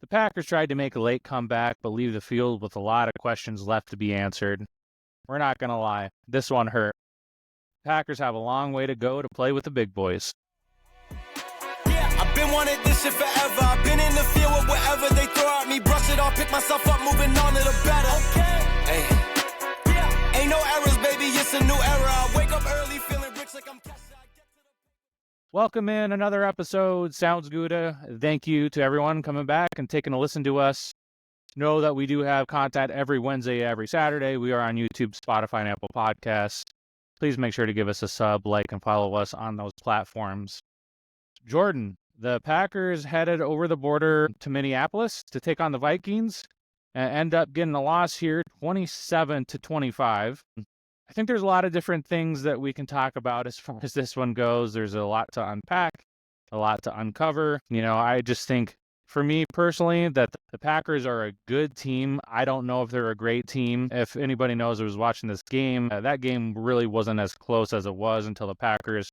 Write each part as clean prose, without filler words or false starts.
The Packers tried to make a late comeback, but leave the field with a lot of questions left to be answered. We're not going to lie, this one hurt. Packers have a long way to go to play with the big boys. Yeah, I've been wanting this shit forever. I've been in the field with whatever they throw at me. Brush it off, pick myself up, moving on to the better. Okay. Hey. Yeah. Ain't no errors, baby, it's a new era. I wake up early feeling rich like I'm Kesha. Welcome in another episode. Sounds good. Thank you to everyone coming back and taking a listen to us. Know that we do have content every Wednesday, every Saturday. We are on YouTube, Spotify, and Apple Podcasts. Please make sure to give us a sub, like, and follow us on those platforms. Jordan, the Packers headed over the border to Minneapolis to take on the Vikings and end up getting a loss here, 27-25. I think there's a lot of different things that we can talk about as far as this one goes. There's a lot to unpack, a lot to uncover. I just think, for me personally, that the Packers are a good team. I don't know if they're a great team. If anybody knows who was watching this game, that game really wasn't as close as it was until the Packers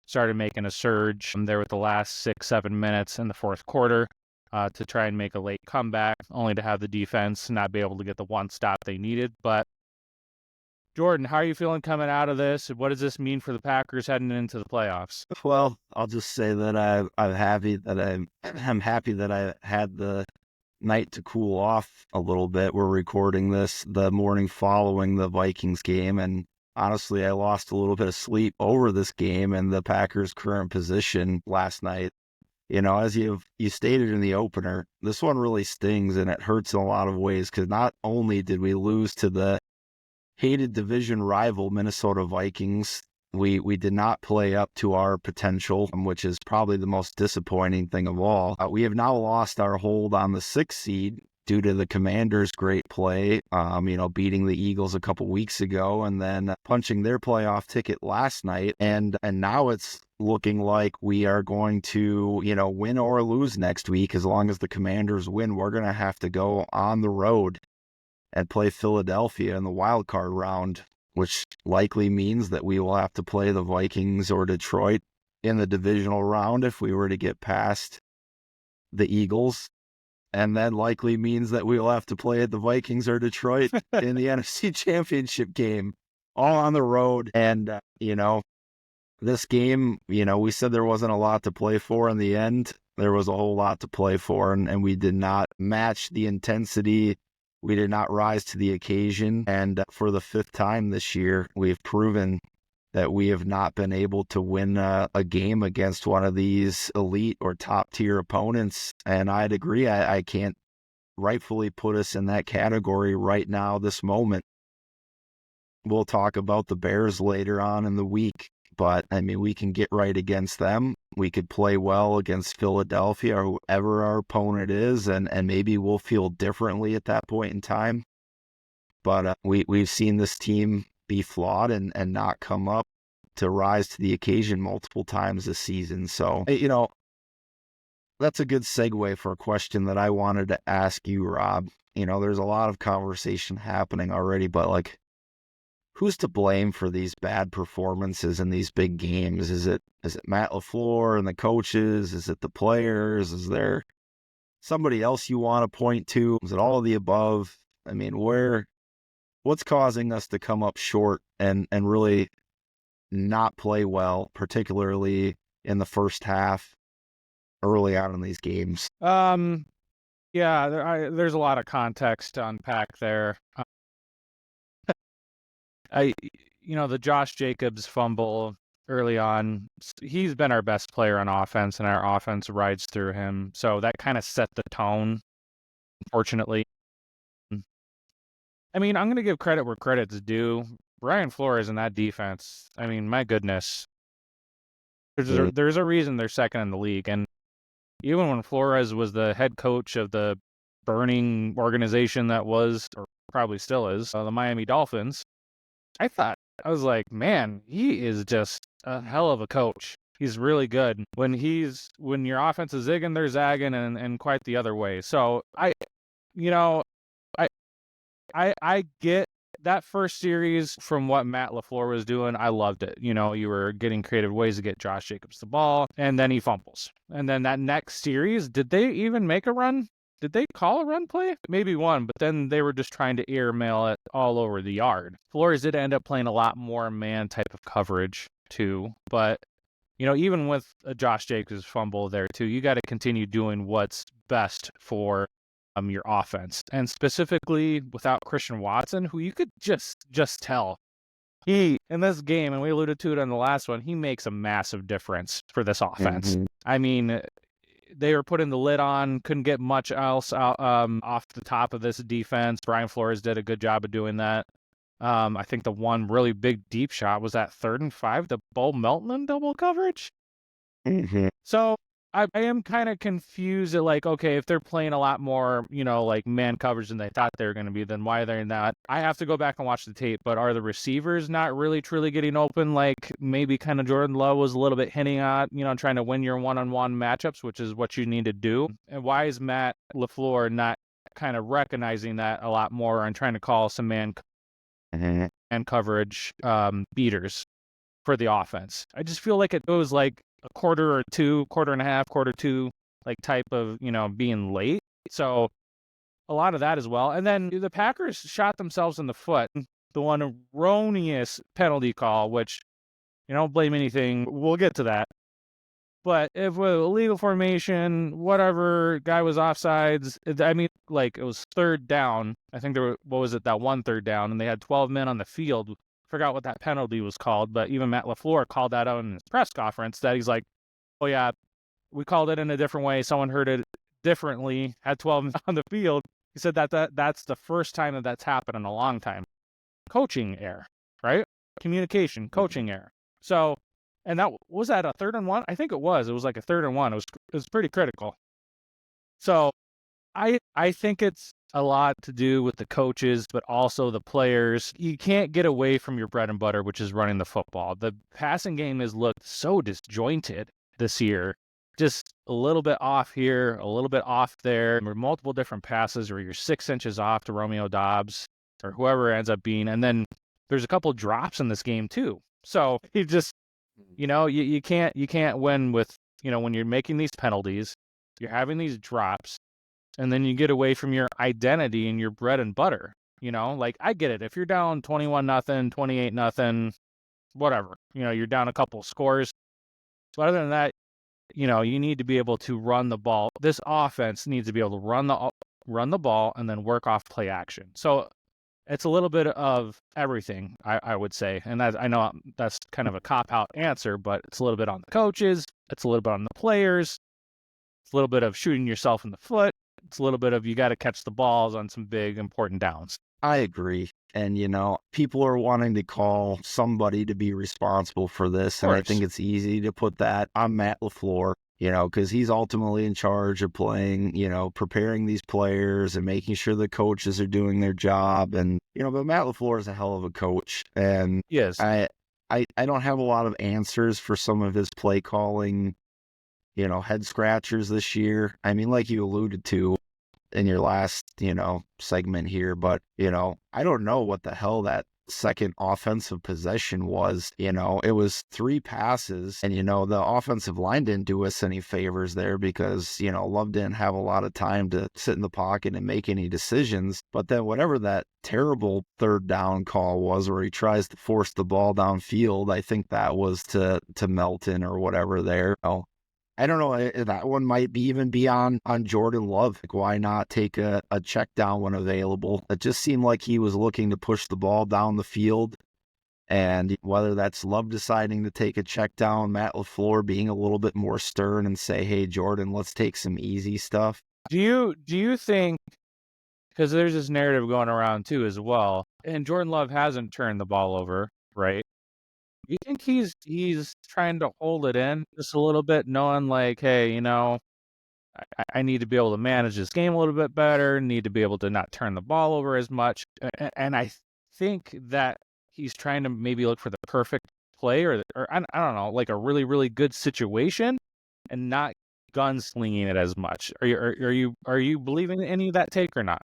started making a surge there with the last 6-7 minutes in the fourth quarter to try and make a late comeback, only to have the defense not be able to get the one stop they needed. But Jordan, how are you feeling coming out of this? What does this mean for the Packers heading into the playoffs? Well, I'll just say that I'm happy that I had the night to cool off a little bit. We're recording this the morning following the Vikings game, and honestly, I lost a little bit of sleep over this game and the Packers' current position last night. As you stated in the opener, this one really stings and it hurts in a lot of ways because not only did we lose to the hated division rival Minnesota Vikings, we did not play up to our potential, which is probably the most disappointing thing of all. We have now lost our hold on the 6th seed due to the Commanders' great play, beating the Eagles a couple weeks ago and then punching their playoff ticket last night. And now it's looking like we are going to, win or lose next week. As long as the Commanders win, we're going to have to go on the road and play Philadelphia in the wild card round, which likely means that we will have to play the Vikings or Detroit in the divisional round if we were to get past the Eagles. And then likely means that we will have to play the Vikings or Detroit in the NFC Championship game, all on the road. And, this game, we said there wasn't a lot to play for. In the end, there was a whole lot to play for, and we did not match the intensity. We did not rise to the occasion. And for the 5th time this year, we've proven that we have not been able to win a game against one of these elite or top tier opponents. And I'd agree. I can't rightfully put us in that category right now, this moment. We'll talk about the Bears later on in the week, but we can get right against them. We could play well against Philadelphia or whoever our opponent is, and maybe we'll feel differently at that point in time. But we've seen this team be flawed and not come up to rise to the occasion multiple times this season. So, that's a good segue for a question that I wanted to ask you, Rob. There's a lot of conversation happening already, but who's to blame for these bad performances in these big games? Is it Matt LaFleur and the coaches? Is it the players? Is there somebody else you want to point to? Is it all of the above? What's causing us to come up short and really not play well, particularly in the first half, early on in these games? Yeah, there's a lot of context to unpack there. The Josh Jacobs fumble early on, he's been our best player on offense, and our offense rides through him. So that kind of set the tone, unfortunately. I'm going to give credit where credit's due. Brian Flores in that defense, my goodness. There's a reason they're second in the league. And even when Flores was the head coach of the burning organization that was, or probably still is, the Miami Dolphins, I was like, man, he is just a hell of a coach. He's really good. When your offense is zigging, they're zagging, and quite the other way. So I get that first series from what Matt LaFleur was doing. I loved it. You were getting creative ways to get Josh Jacobs the ball, and then he fumbles. And then that next series, did they even make a run? did they call a run play? Maybe one, but then they were just trying to airmail it all over the yard. Flores did end up playing a lot more man type of coverage too, but even with a Josh Jacobs fumble there too, you got to continue doing what's best for your offense, and specifically without Christian Watson, who you could just tell he in this game, and we alluded to it on the last one, he makes a massive difference for this offense. I mean, they were putting the lid on, couldn't get much else out, off the top of this defense. Brian Flores did a good job of doing that. I think the one really big deep shot was that 3rd and 5, the Bo Melton in double coverage. So I am kind of confused at okay, if they're playing a lot more, man coverage than they thought they were going to be, then why are they not? I have to go back and watch the tape, but are the receivers not really truly getting open like maybe kind of Jordan Love was a little bit hinting at, trying to win your one-on-one matchups, which is what you need to do? And why is Matt LaFleur not kind of recognizing that a lot more and trying to call some man coverage beaters for the offense? I just feel like it goes like a quarter or two, quarter and a half, quarter two, type of, being late. So a lot of that as well. And then the Packers shot themselves in the foot. The one erroneous penalty call, which don't blame anything. We'll get to that. But if with illegal formation, whatever, guy was offsides, I mean, it was 3rd down. I think there was, that one 3rd down, and they had 12 men on the field. Forgot what that penalty was called, but even Matt LaFleur called that out in his press conference, that he's like, oh yeah, we called it in a different way. Someone heard it differently, had 12 men on the field. He said that's the first time that's happened in a long time. Coaching error, right? Communication, coaching error. So, and that was that a 3rd and 1? I think it was. It was like a 3rd and 1. It was pretty critical. So I think it's a lot to do with the coaches, but also the players. You can't get away from your bread and butter, which is running the football. The passing game has looked so disjointed this year. Just a little bit off here, a little bit off there. Multiple different passes where you're 6 inches off to Romeo Doubs or whoever it ends up being. And then there's a couple drops in this game too. So you just, you can't win with, when you're making these penalties, you're having these drops, and then you get away from your identity and your bread and butter. I get it. If you're down 21-0, 28-0, whatever, you're down a couple scores. But other than that, you need to be able to run the ball. This offense needs to be able to run the ball and then work off play action. So it's a little bit of everything, I would say. And I know that's kind of a cop-out answer, but it's a little bit on the coaches. It's a little bit on the players. It's a little bit of shooting yourself in the foot. It's a little bit of you got to catch the balls on some big, important downs. I agree. And, people are wanting to call somebody to be responsible for this. And I think it's easy to put that on Matt LaFleur, because he's ultimately in charge of playing, preparing these players and making sure the coaches are doing their job. And, but Matt LaFleur is a hell of a coach. And yes, I don't have a lot of answers for some of his play calling, head scratchers this year. I mean, like you alluded to in your last, segment here, but, I don't know what the hell that second offensive possession was. It was 3 passes, and, the offensive line didn't do us any favors there because, Love didn't have a lot of time to sit in the pocket and make any decisions. But then whatever that terrible 3rd down call was where he tries to force the ball downfield, I think that was to Melton or whatever there. I don't know. That one might even be on Jordan Love. Why not take a check down when available? It just seemed like he was looking to push the ball down the field. And whether that's Love deciding to take a check down, Matt LaFleur being a little bit more stern and say, hey, Jordan, let's take some easy stuff. Do you think, because there's this narrative going around too as well, and Jordan Love hasn't turned the ball over, right? You think he's trying to hold it in just a little bit, knowing hey, I need to be able to manage this game a little bit better, need to be able to not turn the ball over as much. And I think that he's trying to maybe look for the perfect play or I don't know, a really, really good situation and not gunslinging it as much. Are you believing any of that take or not?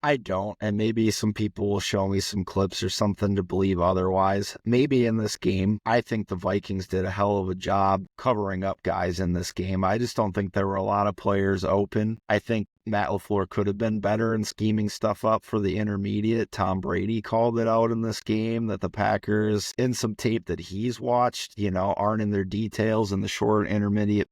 I don't, and maybe some people will show me some clips or something to believe otherwise. Maybe in this game, I think the Vikings did a hell of a job covering up guys in this game. I just don't think there were a lot of players open. I think Matt LaFleur could have been better in scheming stuff up for the intermediate. Tom Brady called it out in this game that the Packers, in some tape that he's watched, aren't in their details in the short intermediate.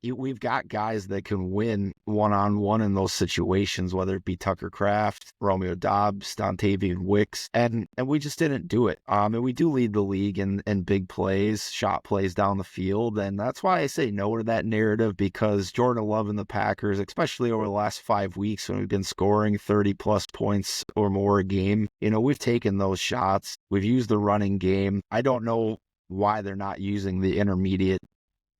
We've got guys that can win one-on-one in those situations, whether it be Tucker Kraft, Romeo Doubs, Dontavian Wicks, and we just didn't do it. And we do lead the league in big plays, shot plays down the field, and that's why I say no to that narrative, because Jordan Love and the Packers, especially over the last 5 weeks when we've been scoring 30-plus points or more a game, we've taken those shots. We've used the running game. I don't know why they're not using the intermediate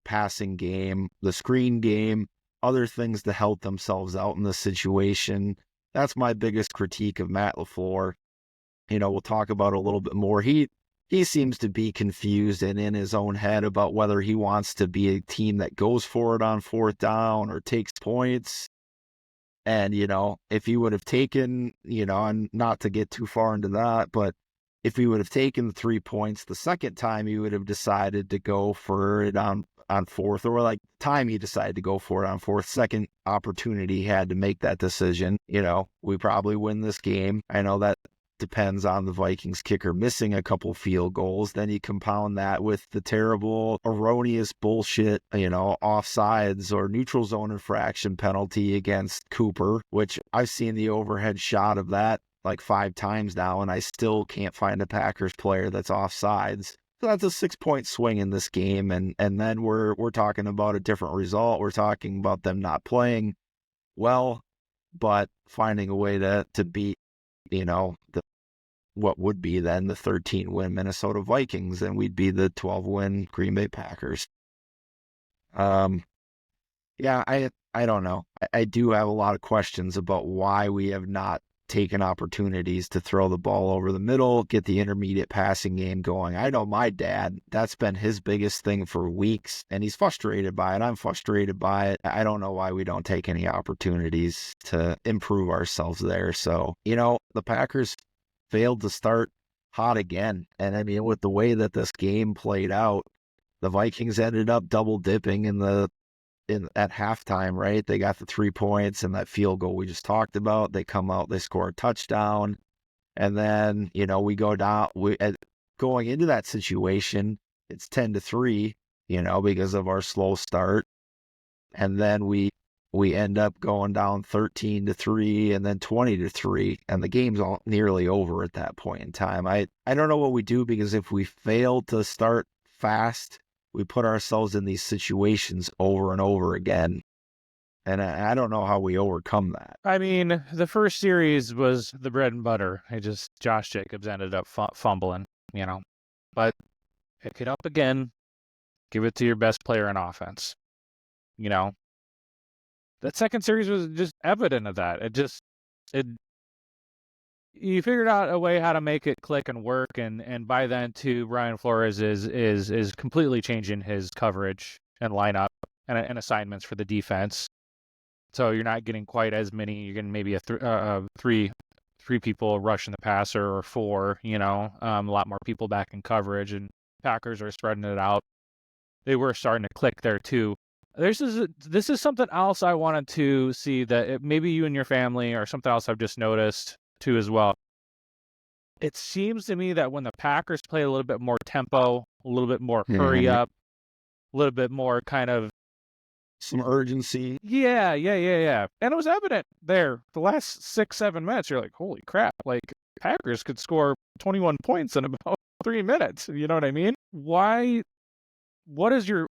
passing game, the screen game, other things to help themselves out in this situation. That's my biggest critique of Matt LaFleur. We'll talk about it a little bit more. He seems to be confused and in his own head about whether he wants to be a team that goes for it on fourth down or takes points. And, if he would have taken, and not to get too far into that, but if he would have taken the 3 points the second time, he would have decided to go for it on fourth, or like time he decided to go for it on fourth. Second opportunity he had to make that decision. We probably win this game. I know that depends on the Vikings kicker missing a couple field goals. Then you compound that with the terrible, erroneous bullshit, offsides or neutral zone infraction penalty against Cooper, which I've seen the overhead shot of that like 5 times now, and I still can't find a Packers player that's offsides. So that's a 6-point swing in this game, and then we're talking about a different result. We're talking about them not playing well, but finding a way to beat, what would be then the 13-win Minnesota Vikings, and we'd be the 12-win Green Bay Packers. I don't know. I do have a lot of questions about why we have not taken opportunities to throw the ball over the middle, get the intermediate passing game going. I know my dad, that's been his biggest thing for weeks, and he's frustrated by it. I'm frustrated by it. I don't know why we don't take any opportunities to improve ourselves there. So, the Packers failed to start hot again. And I mean, with the way that this game played out, the Vikings ended up double dipping at halftime, right? They got the 3 points and that field goal we just talked about. They come out, they score a touchdown. And then, we go down, going into that situation, it's 10-3, because of our slow start. And then we end up going down 13-3 and then 20-3. And the game's all nearly over at that point in time. I don't know what we do, because if we fail to start fast, we put ourselves in these situations over and over again. And I don't know how we overcome that. I mean, the first series was the bread and butter. Josh Jacobs ended up fumbling, But pick it up again. Give it to your best player in offense. That second series was just evident of that. You figured out a way how to make it click and work, and by then too, Brian Flores is completely changing his coverage and lineup and assignments for the defense. So you're not getting quite as many. You're getting maybe three people rushing the passer, or 4. A lot more people back in coverage, and Packers are spreading it out. They were starting to click there too. This is something else I wanted to see, that maybe you and your family, or something else I've just noticed too as well. It seems to me that when the Packers play a little bit more tempo, a little bit more hurry up, a little bit more kind of some urgency. Yeah. And it was evident there. The last 6-7 minutes, you're like, holy crap, like Packers could score 21 points in about 3 minutes. You know what I mean? What is your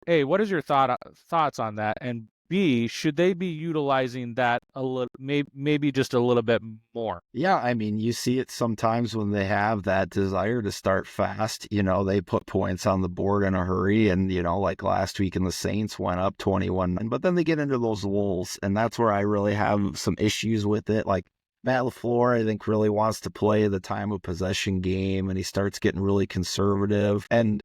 thoughts on that? And B, should they be utilizing that a little, maybe just a little bit more? Yeah, I mean, you see it sometimes when they have that desire to start fast. They put points on the board in a hurry, and like last week, and the Saints went up 21, but then they get into those lulls, and that's where I really have some issues with it. Like Matt LaFleur, I think, really wants to play the time of possession game, and he starts getting really conservative. And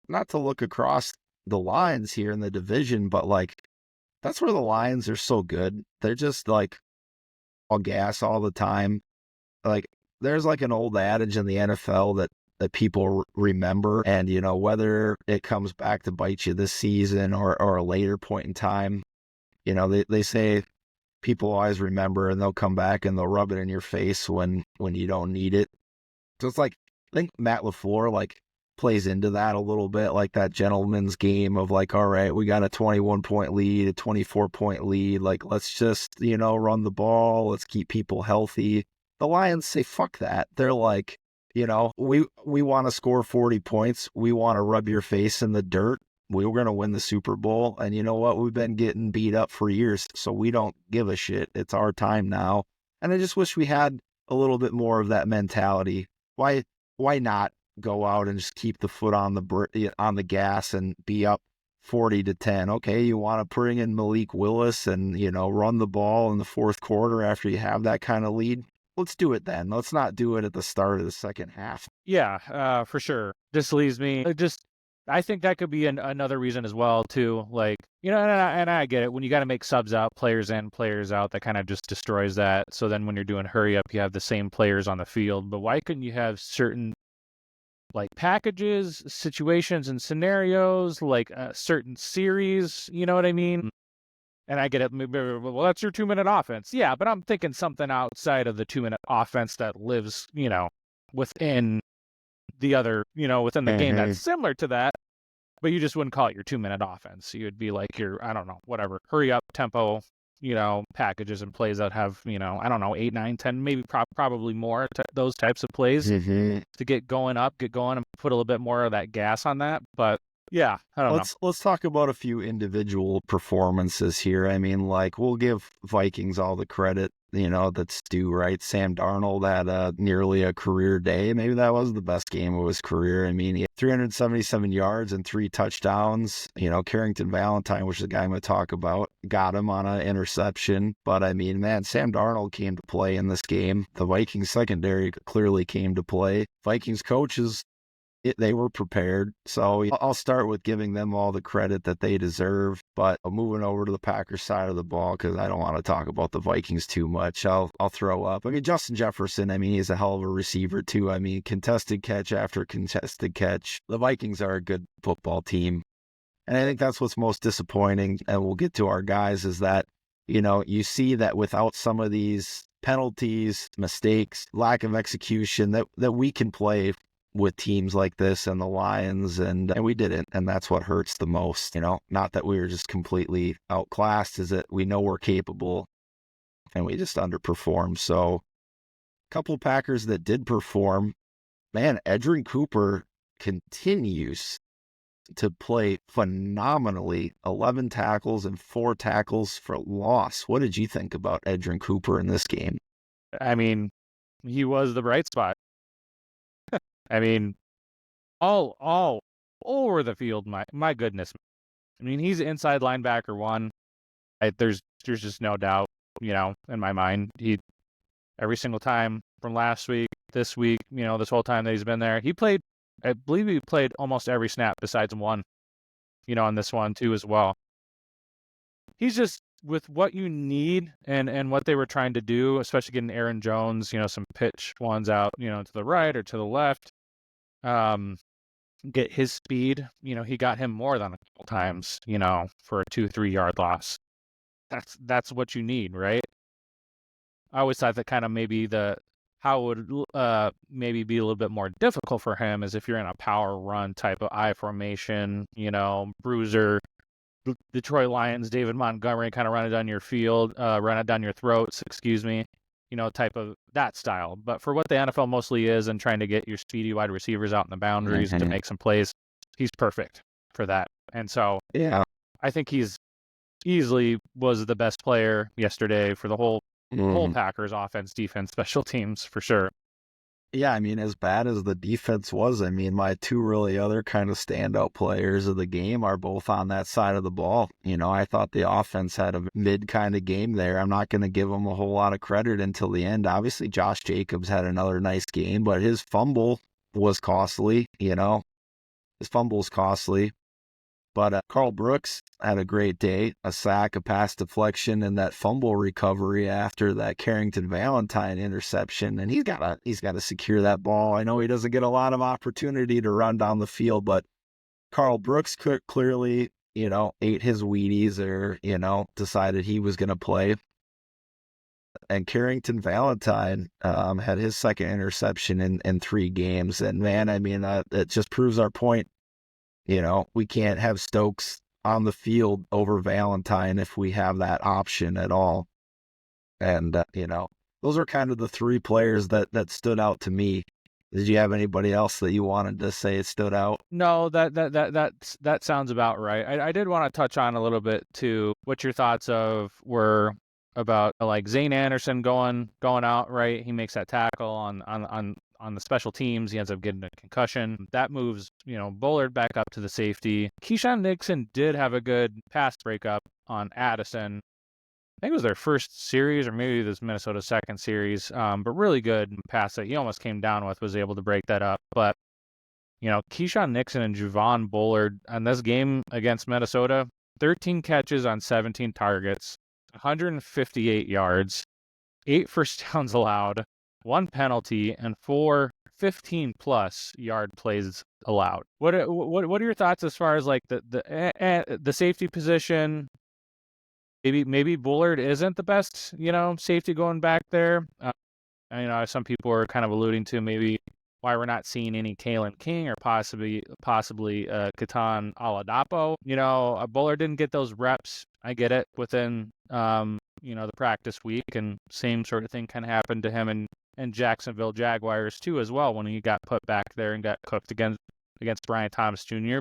not to look across the lines here in the division, but like, that's where the Lions are so good. They're just like, all gas all the time. Like, there's like an old adage in the NFL that people remember, and whether it comes back to bite you this season or a later point in time, they say people always remember, and they'll come back and they'll rub it in your face when you don't need it. So it's like, I think Matt LaFleur like plays into that a little bit, like that gentleman's game of like, all right, we got a 21-point lead, a 24-point lead, like let's just run the ball, let's keep people healthy. The Lions say fuck that. They're like, we want to score 40 points. We want to rub your face in the dirt. We were going to win the Super Bowl. And you know what? We've been getting beat up for years, so we don't give a shit. It's our time now. And I just wish we had a little bit more of that mentality. Why not go out and just keep the foot on the gas and be up 40-10? Okay, you want to bring in Malik Willis and, run the ball in the fourth quarter after you have that kind of lead? Let's do it then. Let's not do it at the start of the second half. Yeah, for sure. This leaves me I think that could be another reason as well, too. Like, and I get it. When you got to make subs out, players in, players out, that kind of just destroys that. So then when you're doing hurry up, you have the same players on the field. But why couldn't you have certain like packages, situations, and scenarios, like a certain series? You know what I mean? And I get it. Well, that's your 2-minute offense. Yeah, but I'm thinking something outside of the 2-minute offense that lives, within the other, within the game that's similar to that. But you just wouldn't call it your 2-minute offense. You'd be like your, I don't know, whatever, hurry up tempo, packages and plays that have, 8, 9, 10, maybe probably more, those types of plays to get going and put a little bit more of that gas on that. But yeah, I don't know. Let's talk about a few individual performances here. I mean, like, we'll give Vikings all the credit, that's due, right? Sam Darnold had nearly a career day. Maybe that was the best game of his career. I mean, he had 377 yards and 3 touchdowns. Carrington Valentine, which is the guy I'm going to talk about, got him on an interception. But I mean, man, Sam Darnold came to play in this game. The Vikings secondary clearly came to play. Vikings coaches, they were prepared. So I'll start with giving them all the credit that they deserve. But moving over to the Packers side of the ball, because I don't want to talk about the Vikings too much, I'll throw up. I mean, Justin Jefferson, he's a hell of a receiver too. I mean, contested catch after contested catch. The Vikings are a good football team. And I think that's what's most disappointing, and we'll get to our guys, is that, you see that without some of these penalties, mistakes, lack of execution, that we can play with teams like this and the Lions, and we didn't, and that's what hurts the most. Not that we were just completely outclassed, is that we know we're capable and we just underperformed. So a couple of Packers that did perform, man, Edgerrin Cooper continues to play phenomenally. 11 tackles and 4 tackles for loss. What did you think about Edgerrin Cooper in this game? I mean, he was the bright spot. I mean, all over the field, my goodness. I mean, he's inside linebacker 1. There's just no doubt, in my mind. He, every single time from last week, this week, this whole time that he's been there, I believe he played almost every snap besides one, on this one too as well. He's just, with what you need and what they were trying to do, especially getting Aaron Jones, some pitch ones out, to the right or to the left. Get his speed. He got him more than a couple times, for a 2-3 yard loss. That's what you need, right? I always thought that kind of maybe how it would maybe be a little bit more difficult for him is if you're in a power run type of I formation, bruiser, Detroit Lions, David Montgomery, kind of run it down your field, run it down your throats, excuse me. Type of that style. But for what the NFL mostly is, and trying to get your speedy wide receivers out in the boundaries to make some plays, he's perfect for that. And so, yeah, I think he's easily was the best player yesterday for the whole Packers offense, defense, special teams, for sure. Yeah, I mean, as bad as the defense was, I mean, my 2 really other kind of standout players of the game are both on that side of the ball. I thought the offense had a mid kind of game there. I'm not going to give them a whole lot of credit until the end. Obviously, Josh Jacobs had another nice game, but his fumble was costly, His fumble was costly. But Carl Brooks had a great day, a sack, a pass deflection, and that fumble recovery after that Carrington Valentine interception. And he's got to secure that ball. I know he doesn't get a lot of opportunity to run down the field, but Carl Brooks clearly, ate his Wheaties or, decided he was going to play. And Carrington Valentine had his second interception in 3 games. And man, I mean, it just proves our point. We can't have Stokes on the field over Valentine if we have that option at all. And, those are kind of the 3 players that stood out to me. Did you have anybody else that you wanted to say stood out? No, that sounds about right. I did want to touch on a little bit too what your thoughts were about like Zane Anderson going out, right? He makes that tackle on the special teams. He ends up getting a concussion. That moves, Bullard back up to the safety. Keyshawn Nixon did have a good pass breakup on Addison. I think it was their first series or maybe this Minnesota second series, but really good pass that he almost came down with, was able to break that up. But, Keyshawn Nixon and Javon Bullard on this game against Minnesota, 13 catches on 17 targets, 158 yards, 8 first downs allowed, 1 penalty, and 4 15-plus yard plays allowed. What are your thoughts as far as like the safety position? Maybe Bullard isn't the best, safety going back there. Some people are kind of alluding to maybe why we're not seeing any Kalen King or possibly Katan Oladapo. Bullard didn't get those reps. I get it within the practice week, and same sort of thing kind of happened to him and Jacksonville Jaguars too as well when he got put back there and got cooked against Brian Thomas Jr.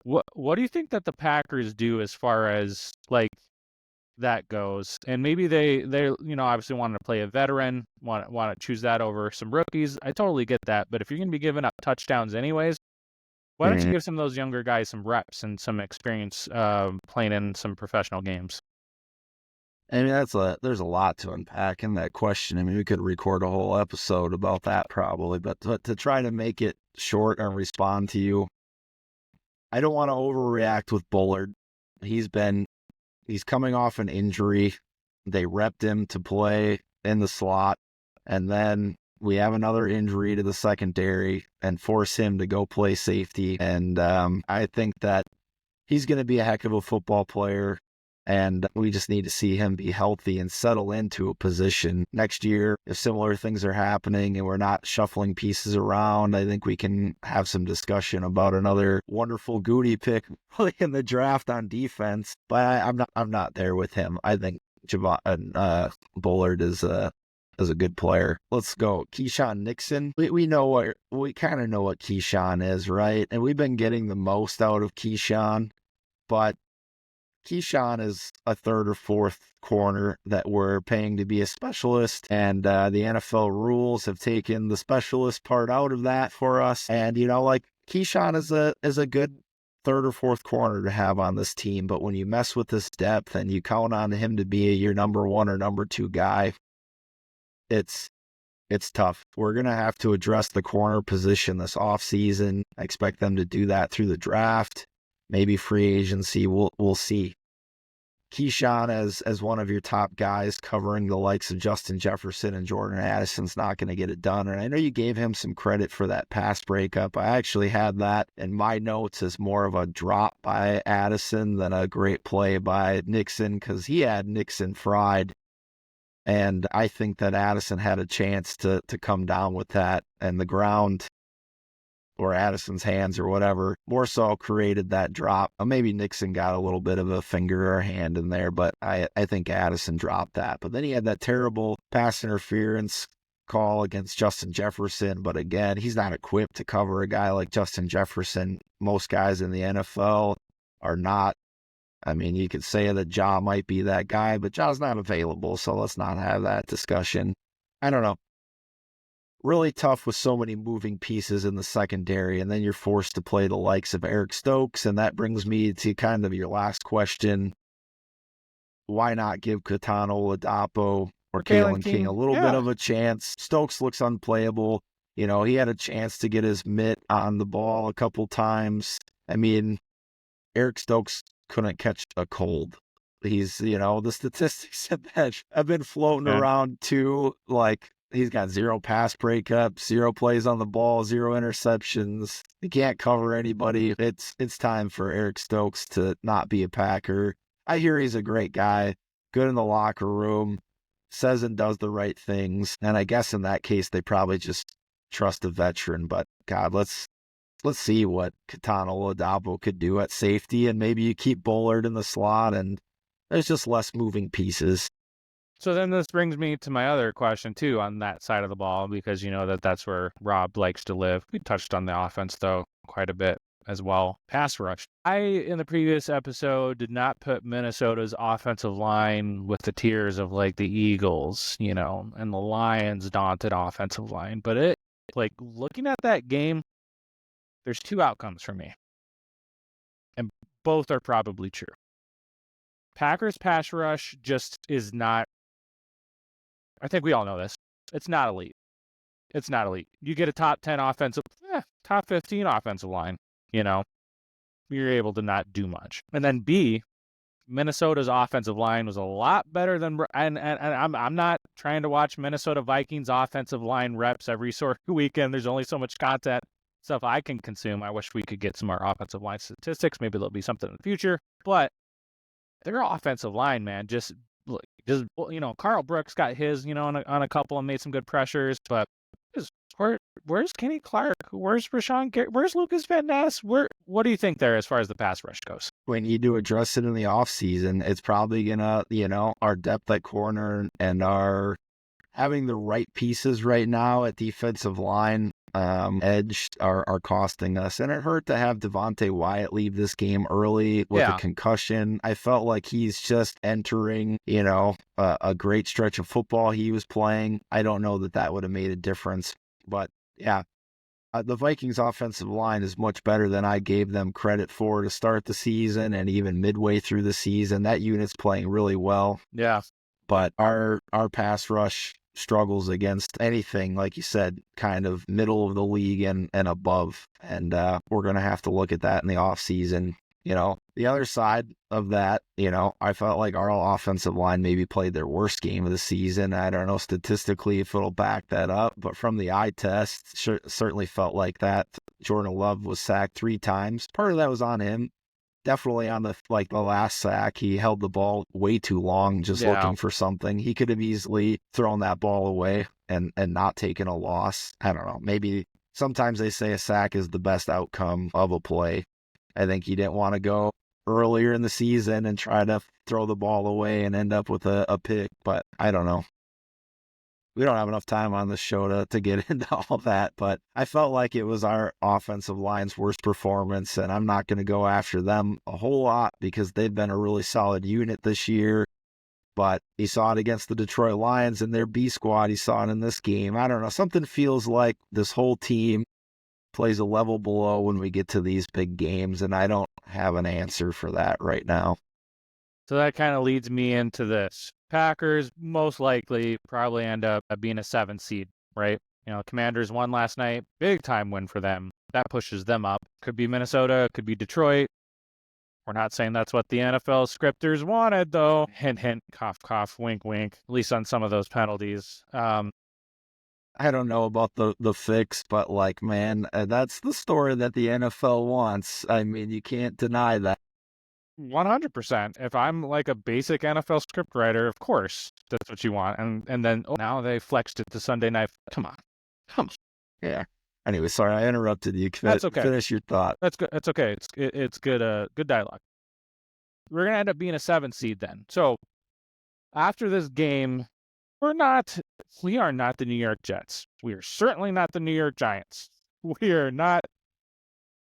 What do you think that the Packers do as far as like that goes? And maybe they obviously wanted to play a veteran, want to choose that over some rookies. I totally get that, but if you're going to be giving up touchdowns anyways, why don't you give some of those younger guys some reps and some experience playing in some professional games? I mean, there's a lot to unpack in that question. I mean, we could record a whole episode about that probably, but to try to make it short and respond to you, I don't want to overreact with Bullard. He's coming off an injury. They repped him to play in the slot, and then we have another injury to the secondary and force him to go play safety. And I think that he's going to be a heck of a football player, and we just need to see him be healthy and settle into a position. Next year, if similar things are happening and we're not shuffling pieces around, I think we can have some discussion about another wonderful Goody pick in the draft on defense. But I'm not there with him. I think Bullard is a good player. Let's go. Keyshawn Nixon. We kind of know what Keyshawn is, right? And we've been getting the most out of Keyshawn, but Keyshawn is a 3rd or 4th corner that we're paying to be a specialist, and the NFL rules have taken the specialist part out of that for us. And Keyshawn is a good 3rd or 4th corner to have on this team, but when you mess with this depth and you count on him to be your number 1 or number 2 guy, it's tough. We're gonna have to address the corner position this offseason. I expect them to do that through the draft. Maybe free agency, we'll see. Keyshawn as one of your top guys covering the likes of Justin Jefferson and Jordan Addison's not going to get it done. And I know you gave him some credit for that pass breakup. I actually had that in my notes as more of a drop by Addison than a great play by Nixon, because he had Nixon fried. And I think that Addison had a chance to come down with that, and the ground or Addison's hands or whatever more so created that drop. Maybe Nixon got a little bit of a finger or hand in there, but I think Addison dropped that. But then he had that terrible pass interference call against Justin Jefferson. But again, he's not equipped to cover a guy like Justin Jefferson. Most guys in the NFL are not. I mean, you could say that Ja might be that guy, but Ja's not available, so let's not have that discussion. I don't know. Really tough with so many moving pieces in the secondary, and then you're forced to play the likes of Eric Stokes, and that brings me to kind of your last question. Why not give Katan Oladapo or Kalen King a little bit of a chance? Stokes looks unplayable. He had a chance to get his mitt on the ball a couple times. I mean, Eric Stokes couldn't catch a cold. He's, the statistics have been floating Yeah. around too. Like, he's got 0 pass breakups, 0 plays on the ball, 0 interceptions. He can't cover anybody. It's time for Eric Stokes to not be a Packer. I hear he's a great guy, good in the locker room, says and does the right things. And I guess in that case, they probably just trust a veteran. But God, let's see what Katana Oladapo could do at safety, and maybe you keep Bullard in the slot, and there's just less moving pieces. So then this brings me to my other question, too, on that side of the ball, because you know that's where Rob likes to live. We touched on the offense, though, quite a bit as well. Pass rush. I, in the previous episode, did not put Minnesota's offensive line with the tiers of, like, the Eagles, and the Lions' daunted offensive line. But looking at that game, there's 2 outcomes for me, and both are probably true. Packers pass rush just is not, I think we all know this, it's not elite. It's not elite. You get a top 10 top 15 offensive line, you're able to not do much. And then B, Minnesota's offensive line was a lot better than, and I'm not trying to watch Minnesota Vikings offensive line reps every sort of weekend. There's only so much content, stuff I can consume. I wish we could get some more offensive line statistics. Maybe there'll be something in the future. But their offensive line, man, Carl Brooks got his, on a couple and made some good pressures. But where's Kenny Clark? Where's Rashawn Gary? Where's Lucas Van Ness? What do you think there as far as the pass rush goes? We need to address it in the offseason. It's probably gonna, our depth at corner and our having the right pieces right now at defensive line, edge are costing us. And it hurt to have Devontae Wyatt leave this game early with a concussion. I felt like he's just entering, a great stretch of football he was playing. I don't know that would have made a difference. But yeah, the Vikings offensive line is much better than I gave them credit for to start the season and even midway through the season. That unit's playing really well. Yeah. But our pass rush struggles against anything, like you said, kind of middle of the league and above. And we're going to have to look at that in the offseason. The other side of that, I felt like our offensive line maybe played their worst game of the season. I don't know statistically if it'll back that up, but from the eye test, certainly felt like that. Jordan Love was sacked 3 times. Part of that was on him. Definitely on the last sack, he held the ball way too long, just looking for something. He could have easily thrown that ball away and not taken a loss. I don't know. Maybe sometimes they say a sack is the best outcome of a play. I think he didn't want to go earlier in the season and try to throw the ball away and end up with a pick, but I don't know. We don't have enough time on this show to get into all that, but I felt like it was our offensive line's worst performance, and I'm not going to go after them a whole lot because they've been a really solid unit this year. But he saw it against the Detroit Lions and their B squad. He saw it in this game. I don't know. Something feels like this whole team plays a level below when we get to these big games, and I don't have an answer for that right now. So that kind of leads me into this. Packers most likely probably end up being a 7 seed, right? Commanders won last night. Big time win for them. That pushes them up. Could be Minnesota, could be Detroit. We're not saying that's what the NFL scripters wanted, though. Hint, hint, cough, cough, wink, wink, at least on some of those penalties. I don't know about the fix, but man, that's the story that the NFL wants. I mean, you can't deny that. 100%. If I'm like a basic NFL script writer, of course, that's what you want. And then now they flexed it to Sunday night. Come on. Yeah. Anyway, sorry, I interrupted you. That's okay. Finish your thought. That's good. That's okay. It's good. Good dialogue. We're gonna end up being a 7 seed then. So after this game, we are not the New York Jets. We are certainly not the New York Giants. We are not,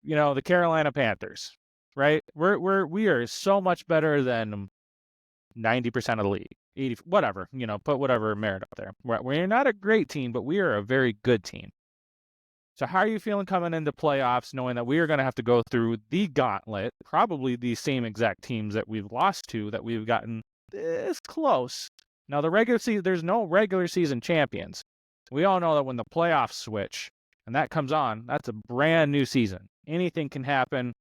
the Carolina Panthers. Right? We are so much better than 90% of the league. 80, whatever, put whatever merit up there. We're not a great team, but we are a very good team. So how are you feeling coming into playoffs, knowing that we are going to have to go through the gauntlet, probably the same exact teams that we've lost to, that we've gotten this close. Now, there's no regular season champions. We all know that when the playoffs switch and that comes on, that's a brand new season. Anything can happen.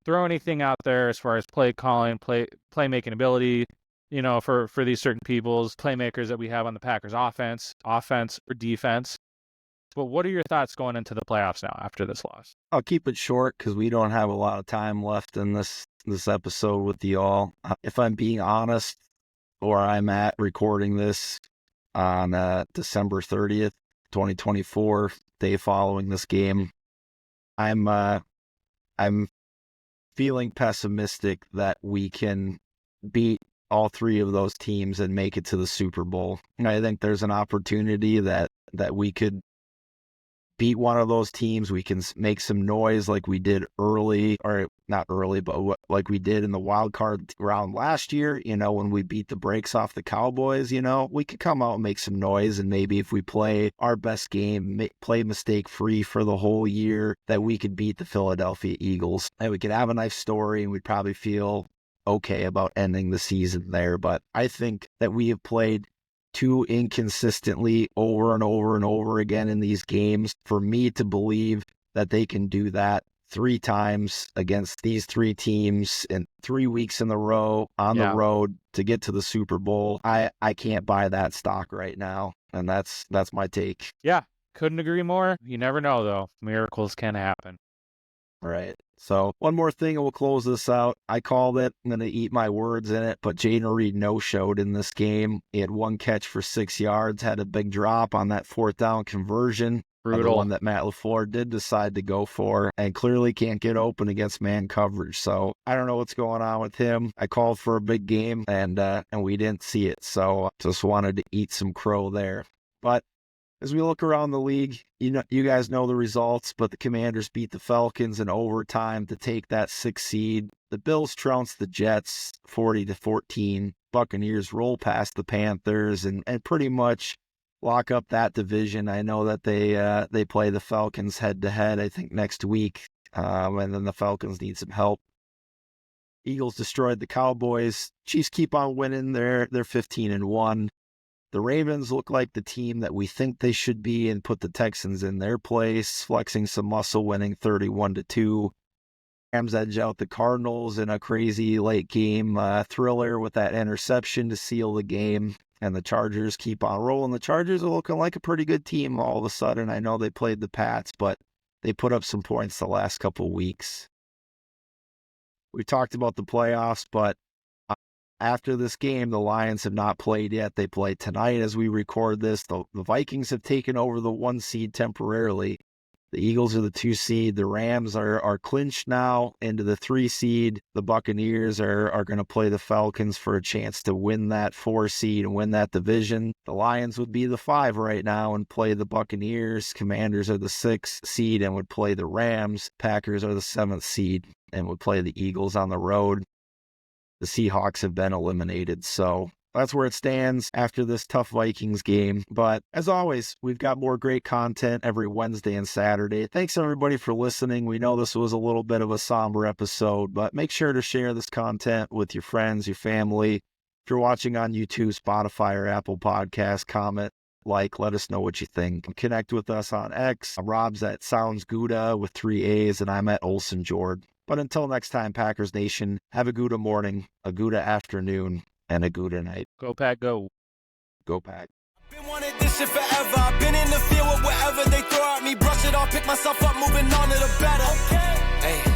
throw anything out there as far as play calling, playmaking ability, for these certain people's playmakers that we have on the Packers offense or defense. But what are your thoughts going into the playoffs now after this loss? I'll keep it short because we don't have a lot of time left in this episode with y'all. If I'm being honest, where I'm at recording this on December 30th, 2024, day following this game, I'm feeling pessimistic that we can beat all three of those teams and make it to the Super Bowl. And I think there's an opportunity that we could beat one of those teams. We can make some noise like we did early, or not early, but like we did in the wild card round last year, when we beat the brakes off the Cowboys. We could come out and make some noise, and maybe if we play our best game, play mistake-free for the whole year, that we could beat the Philadelphia Eagles. And we could have a nice story, and we'd probably feel okay about ending the season there. But I think that we have played too inconsistently over and over and over again in these games for me to believe that they can do that 3 times against these 3 teams in 3 weeks in a row on the road to get to the Super Bowl. I can't buy that stock right now, and that's my take. Yeah, couldn't agree more. You never know, though. Miracles can happen. Right. So one more thing, and we'll close this out. I called it. I'm going to eat my words in it, but Jaden Reed no-showed in this game. He had 1 catch for 6 yards, had a big drop on that 4th down conversion. Brutal. The one that Matt LaFleur did decide to go for, and clearly can't get open against man coverage. So I don't know what's going on with him. I called for a big game, and we didn't see it. So just wanted to eat some crow there. But as we look around the league, you guys know the results, but the Commanders beat the Falcons in overtime to take that 6th seed. The Bills trounced the Jets 40-14. Buccaneers roll past the Panthers and pretty much lock up that division. I know that they play the Falcons head-to-head, I think, next week, and then the Falcons need some help. Eagles destroyed the Cowboys. Chiefs keep on winning. They're 15-1. The Ravens look like the team that we think they should be and put the Texans in their place, flexing some muscle, winning 31-2. Rams edge out the Cardinals in a crazy late game thriller with that interception to seal the game. And the Chargers keep on rolling. The Chargers are looking like a pretty good team all of a sudden. I know they played the Pats, but they put up some points the last couple weeks. We talked about the playoffs, but after this game, the Lions have not played yet. They play tonight as we record this. The Vikings have taken over the 1 seed temporarily. The Eagles are the 2 seed. The Rams are clinched now into the 3 seed. The Buccaneers are going to play the Falcons for a chance to win that 4 seed and win that division. The Lions would be the 5 right now and play the Buccaneers. Commanders are the 6th seed and would play the Rams. Packers are the 7th seed and would play the Eagles on the road. The Seahawks have been eliminated, so that's where it stands after this tough Vikings game. But as always, we've got more great content every Wednesday and Saturday. Thanks everybody for listening. We know this was a little bit of a somber episode, but make sure to share this content with your friends, your family. If you're watching on YouTube, Spotify, or Apple Podcasts, comment, let us know what you think. Connect with us on X. Rob's at Sounds Gouda with 3 A's, and I'm at Olson Jord. But until next time, Packers Nation, have a Gouda morning, a Gouda afternoon, and a Gouda night. Go Pack, go. Go Pack. Been wanting this shit forever. I've been in the field with whatever they throw at me. Brush it off, pick myself up, moving on to the better. Okay. Hey.